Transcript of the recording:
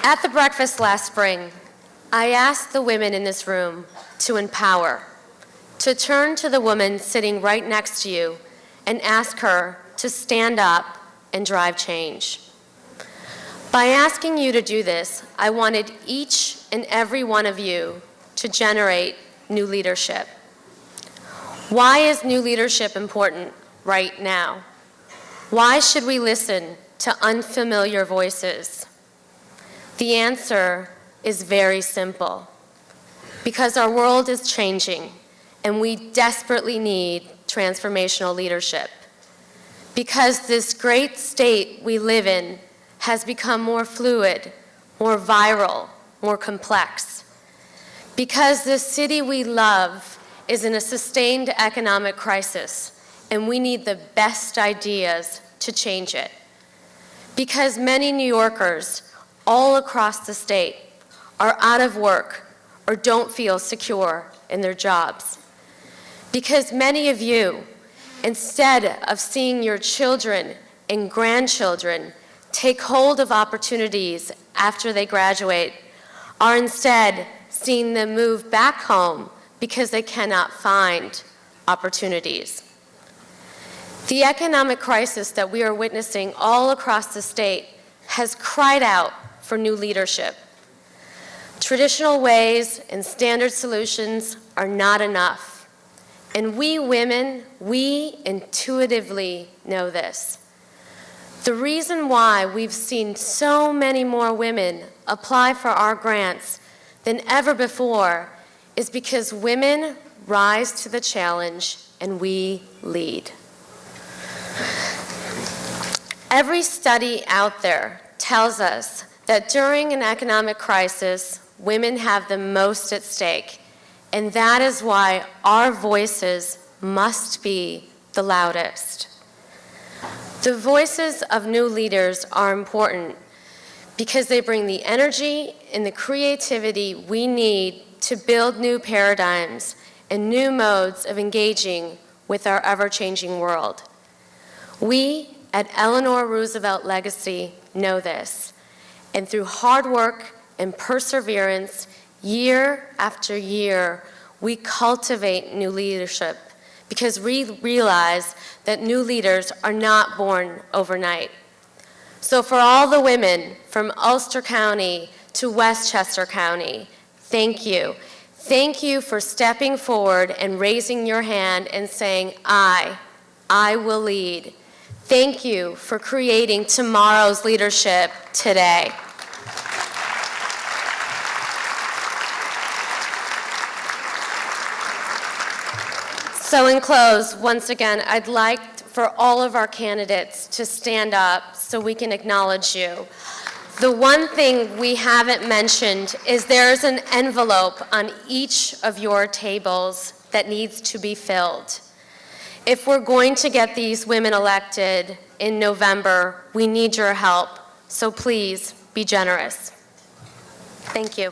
At the breakfast last spring, I asked the women in this room to empower, to turn to the woman sitting right next to you and ask her to stand up and drive change. By asking you to do this, I wanted each and every one of you to generate new leadership. Why is new leadership important right now? Why should we listen to unfamiliar voices? The answer is very simple. Because our world is changing and we desperately need transformational leadership. Because this great state we live in has become more fluid, more viral, more complex. Because the city we love is in a sustained economic crisis, and we need the best ideas to change it. Because many New Yorkers all across the state are out of work or don't feel secure in their jobs. Because many of you, instead of seeing your children and grandchildren take hold of opportunities after they graduate, are instead seeing them move back home because they cannot find opportunities. The economic crisis that we are witnessing all across the state has cried out for new leadership. Traditional ways and standard solutions are not enough. And we women, we intuitively know this. The reason why we've seen so many more women apply for our grants than ever before is because women rise to the challenge and we lead. Every study out there tells us that during an economic crisis, women have the most at stake, and that is why our voices must be the loudest. The voices of new leaders are important because they bring the energy and the creativity we need to build new paradigms and new modes of engaging with our ever-changing world. We at Eleanor Roosevelt Legacy know this, and through hard work and perseverance, year after year, we cultivate new leadership because we realize that new leaders are not born overnight. So for all the women from Ulster County to Westchester County, thank you. Thank you for stepping forward and raising your hand and saying, I will lead. Thank you for creating tomorrow's leadership today. So in close, once again, I'd like for all of our candidates to stand up so we can acknowledge you. The one thing we haven't mentioned is there's an envelope on each of your tables that needs to be filled. If we're going to get these women elected in November, we need your help, so please be generous. Thank you.